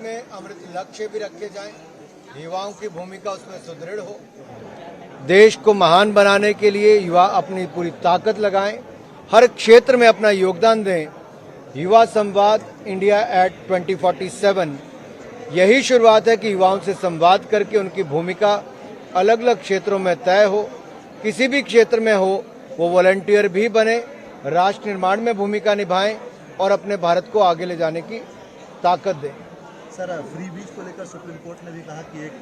में अमृत लक्ष्य भी रखे जाएं, युवाओं की भूमिका उसमें सुदृढ़ हो, देश को महान बनाने के लिए युवा अपनी पूरी ताकत लगाएं, हर क्षेत्र में अपना योगदान दें। युवा संवाद इंडिया एट 2047 यही शुरुआत है कि युवाओं से संवाद करके उनकी भूमिका अलग अलग क्षेत्रों में तय हो, किसी भी क्षेत्र में हो वो वॉलंटियर भी बने, राष्ट्र निर्माण में भूमिका निभाएं और अपने भारत को आगे ले जाने की ताकत दें। सर, फ्री बीज को लेकर सुप्रीम कोर्ट ने भी कहा कि एक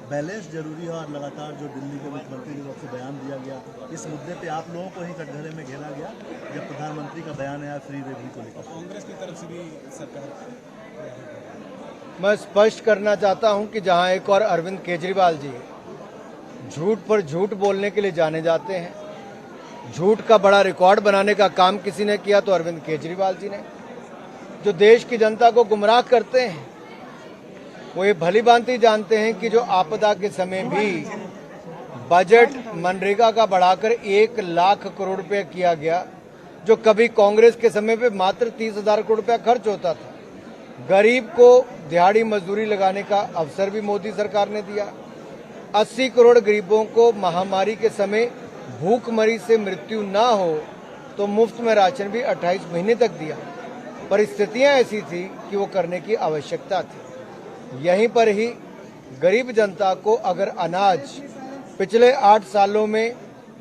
बैलेंस जरूरी है और लगातार जो दिल्ली के मुख्यमंत्री की तरफ से बयान दिया गया, इस मुद्दे पे आप लोगों को ही कटघरे में घेरा गया जब प्रधानमंत्री का बयान आया फ्री रेबड़ी को लेकर। कांग्रेस की तरफ से भी सरकार, मैं स्पष्ट करना चाहता हूं कि जहां एक और अरविंद केजरीवाल जी झूठ पर झूठ बोलने के लिए जाने जाते हैं, झूठ का बड़ा रिकॉर्ड बनाने का काम किसी ने किया तो अरविंद केजरीवाल जी ने, जो देश की जनता को गुमराह करते हैं। वो ये भली भांति जानते हैं कि जो आपदा के समय भी बजट मनरेगा का बढ़ाकर 1 लाख करोड़ रुपए किया गया, जो कभी कांग्रेस के समय पे मात्र 30,000 करोड़ रुपया खर्च होता था। गरीब को दिहाड़ी मजदूरी लगाने का अवसर भी मोदी सरकार ने दिया। 80 करोड़ गरीबों को महामारी के समय भूखमरी से मृत्यु ना हो तो मुफ्त में राशन भी 28 महीने तक दिया। परिस्थितियां ऐसी थी कि वो करने की आवश्यकता थी। यहीं पर ही गरीब जनता को अगर अनाज पिछले 8 सालों में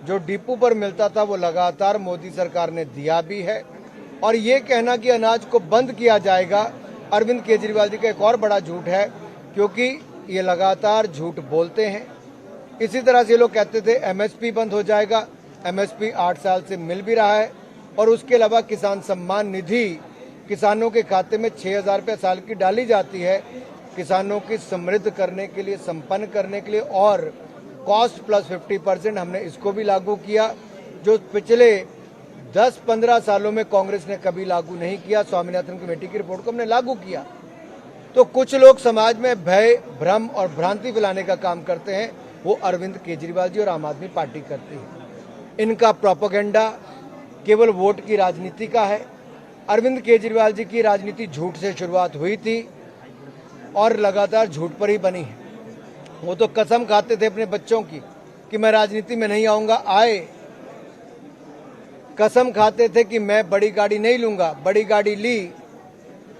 जो डिपो पर मिलता था वो लगातार मोदी सरकार ने दिया भी है, और ये कहना कि अनाज को बंद किया जाएगा अरविंद केजरीवाल जी का एक और बड़ा झूठ है, क्योंकि ये लगातार झूठ बोलते हैं। इसी तरह से लोग कहते थे एमएसपी बंद हो जाएगा, एमएसपी 8 साल से मिल भी रहा है, और उसके अलावा किसान सम्मान निधि किसानों के खाते में 6,000 रुपये साल की डाली जाती है, किसानों की समृद्ध करने के लिए, संपन्न करने के लिए, और कॉस्ट प्लस 50% हमने इसको भी लागू किया, जो पिछले 10-15 सालों में कांग्रेस ने कभी लागू नहीं किया। स्वामीनाथन कमेटी की रिपोर्ट को हमने लागू किया। तो कुछ लोग समाज में भय, भ्रम और भ्रांति फैलाने का काम करते हैं, वो अरविंद केजरीवाल जी और आम आदमी पार्टी करती है। इनका प्रोपेगेंडा केवल वोट की राजनीति का है। अरविंद केजरीवाल जी की राजनीति झूठ से शुरुआत हुई थी और लगातार झूठ पर ही बनी है। वो तो कसम खाते थे अपने बच्चों की कि मैं राजनीति में नहीं आऊंगा, आए। कसम खाते थे कि मैं बड़ी गाड़ी नहीं लूंगा, बड़ी गाड़ी ली।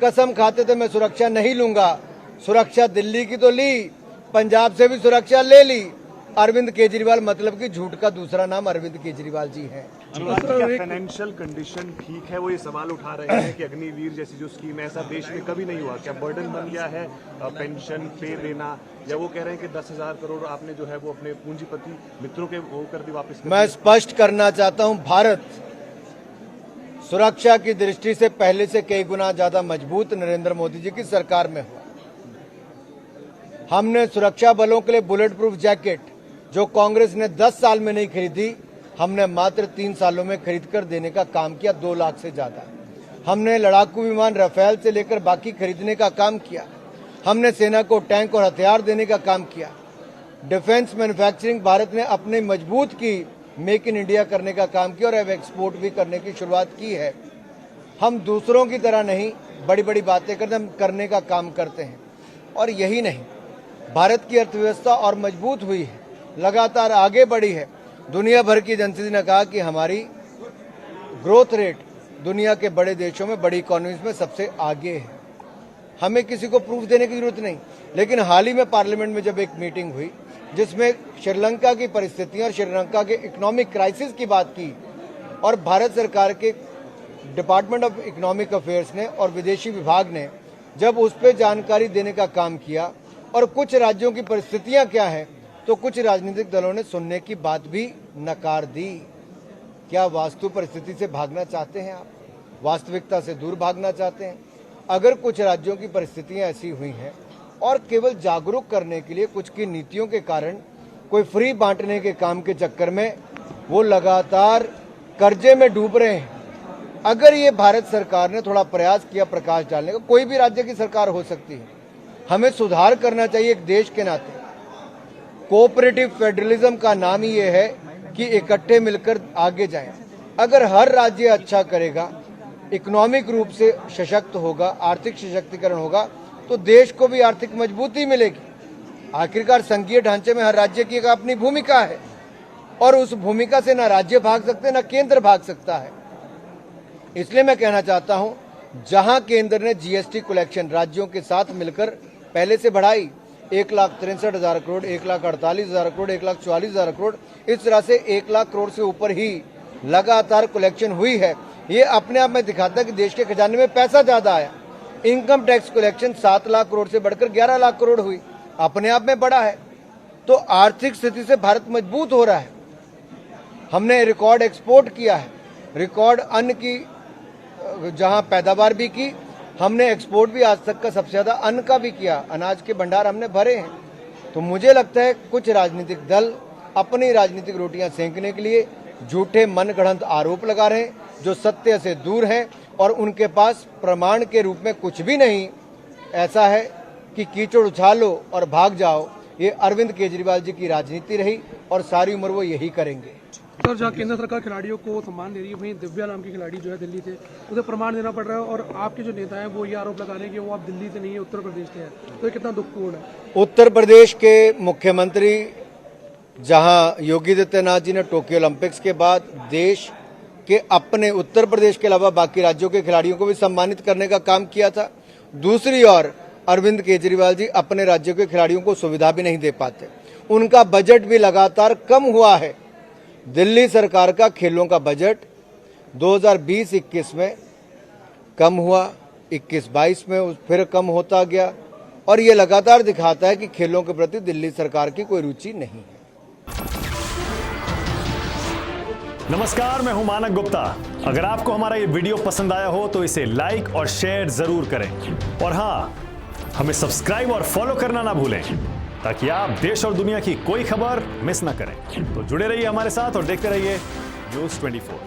कसम खाते थे मैं सुरक्षा नहीं लूंगा, सुरक्षा दिल्ली की तो ली, पंजाब से भी सुरक्षा ले ली। अरविंद केजरीवाल मतलब कि झूठ का दूसरा नाम अरविंद केजरीवाल जी है। फाइनेंशियल कंडीशन ठीक है, वो ये सवाल उठा रहे हैं कि अग्निवीर जैसी जो स्कीम है, ऐसा देश में कभी नहीं हुआ। क्या बर्डन बन गया है पेंशन पे देना, या वो कह रहे हैं कि 10,000 करोड़ आपने जो है वो अपने पूंजीपति मित्रों के वो कर दी वापस? मैं स्पष्ट करना चाहता हूं, भारत सुरक्षा की दृष्टि से पहले से कई गुना ज्यादा मजबूत नरेंद्र मोदी जी की सरकार में हुआ। हमने सुरक्षा बलों के लिए बुलेट प्रूफ जैकेट, जो कांग्रेस ने 10 साल में नहीं खरीदी, हमने मात्र 3 सालों में खरीद कर देने का काम किया, 2 लाख से ज्यादा। हमने लड़ाकू विमान राफेल से लेकर बाकी खरीदने का काम किया। हमने सेना को टैंक और हथियार देने का काम किया। डिफेंस मैन्युफैक्चरिंग भारत ने अपने मजबूत की, मेक इन इंडिया करने का काम किया और अब एक्सपोर्ट भी करने की शुरुआत की है। हम दूसरों की तरह नहीं बड़ी बड़ी बातें करने का काम करते हैं। और यही नहीं, भारत की अर्थव्यवस्था और मजबूत हुई है, लगातार आगे बढ़ी है। दुनिया भर की एजेंसी ने कहा कि हमारी ग्रोथ रेट दुनिया के बड़े देशों में, बड़ी इकोनॉमीज में सबसे आगे है। हमें किसी को प्रूफ देने की जरूरत नहीं। लेकिन हाल ही में पार्लियामेंट में जब एक मीटिंग हुई जिसमें श्रीलंका की परिस्थितियां और श्रीलंका के इकोनॉमिक क्राइसिस की बात की, और भारत सरकार के डिपार्टमेंट ऑफ इकोनॉमिक अफेयर्स ने और विदेशी विभाग ने जब उस पर जानकारी देने का काम किया, और कुछ राज्यों की परिस्थितियां क्या है, तो कुछ राजनीतिक दलों ने सुनने की बात भी नकार दी। क्या वास्तु परिस्थिति से भागना चाहते हैं आप? वास्तविकता से दूर भागना चाहते हैं? अगर कुछ राज्यों की परिस्थितियां ऐसी हुई हैं और केवल जागरूक करने के लिए कुछ की नीतियों के कारण, कोई फ्री बांटने के काम के चक्कर में वो लगातार कर्जे में डूब रहे हैं, अगर ये भारत सरकार ने थोड़ा प्रयास किया प्रकाश डालने का, कोई भी राज्य की सरकार हो सकती है, हमें सुधार करना चाहिए एक देश के नाते। कोऑपरेटिव फेडरलिज्म का नाम ही ये है कि इकट्ठे मिलकर आगे जाएं। अगर हर राज्य अच्छा करेगा, इकोनॉमिक रूप से सशक्त होगा, आर्थिक सशक्तिकरण होगा, तो तो देश को भी आर्थिक मजबूती मिलेगी। आखिरकार संघीय ढांचे में हर राज्य की एक अपनी भूमिका है और उस भूमिका से ना राज्य भाग सकते ना केंद्र भाग सकता है। इसलिए मैं कहना चाहता हूं, जहां केंद्र ने जीएसटी कलेक्शन राज्यों के साथ मिलकर पहले से बढ़ाई 1,63,000 करोड़, 1,48,000 करोड़, 1,44,000 करोड़, इस तरह से 1 लाख करोड़ से ऊपर ही लगातार कलेक्शन हुई है। ये अपने आप में दिखाता है कि देश के खजाने में पैसा ज्यादा आया। Income tax collection 7 lakh crore से बढ़कर 11 लाख करोड़ हुई, अपने आप में बड़ा है। तो आर्थिक स्थिति से भारत मजबूत हो रहा है। हमने रिकॉर्ड एक्सपोर्ट किया है, रिकॉर्ड अन्न की जहां पैदावार भी की, हमने एक्सपोर्ट भी आज तक का सबसे ज्यादा अन्न का भी किया, अनाज के भंडार हमने भरे हैं। तो मुझे लगता है कुछ राजनीतिक दल अपनी राजनीतिक रोटियां सेंकने के लिए झूठे मनगढ़ंत आरोप लगा रहे हैं जो सत्य से दूर हैं और उनके पास प्रमाण के रूप में कुछ भी नहीं। ऐसा है कि कीचड़ उछालो और भाग जाओ, ये अरविंद केजरीवाल जी की राजनीति रही और सारी उम्र वो यही करेंगे। सर, जहाँ केंद्र सरकार खिलाड़ियों को सम्मान दे रही है, वहीं दिव्या नाम की खिलाड़ी जो है दिल्ली से, उसे प्रमाण देना पड़ रहा है और आपके जो नेता हैं वो ये आरोप लगा रहे हैं कि वो आप दिल्ली से नहीं है, उत्तर प्रदेश से है। तो ये कितना दुखपूर्ण है। उत्तर प्रदेश के मुख्यमंत्री, जहां योगी आदित्यनाथ जी ने टोक्यो ओलंपिक्स के बाद देश के अपने उत्तर प्रदेश के अलावा बाकी राज्यों के खिलाड़ियों को भी सम्मानित करने का काम किया था, दूसरी ओर अरविंद केजरीवाल जी अपने राज्यों के खिलाड़ियों को सुविधा भी नहीं दे पाते। उनका बजट भी लगातार कम हुआ है। दिल्ली सरकार का खेलों का बजट 2020-21 में कम हुआ, 21-22 में फिर कम होता गया और ये लगातार दिखाता है कि खेलों के प्रति दिल्ली सरकार की कोई रुचि नहीं है। नमस्कार, मैं हूं मानक गुप्ता। अगर आपको हमारा ये वीडियो पसंद आया हो तो इसे लाइक और शेयर जरूर करें और हां, हमें सब्सक्राइब और फॉलो करना ना भूलें ताकि आप देश और दुनिया की कोई खबर मिस ना करें। तो जुड़े रहिए हमारे साथ और देखते रहिए न्यूज़ 24।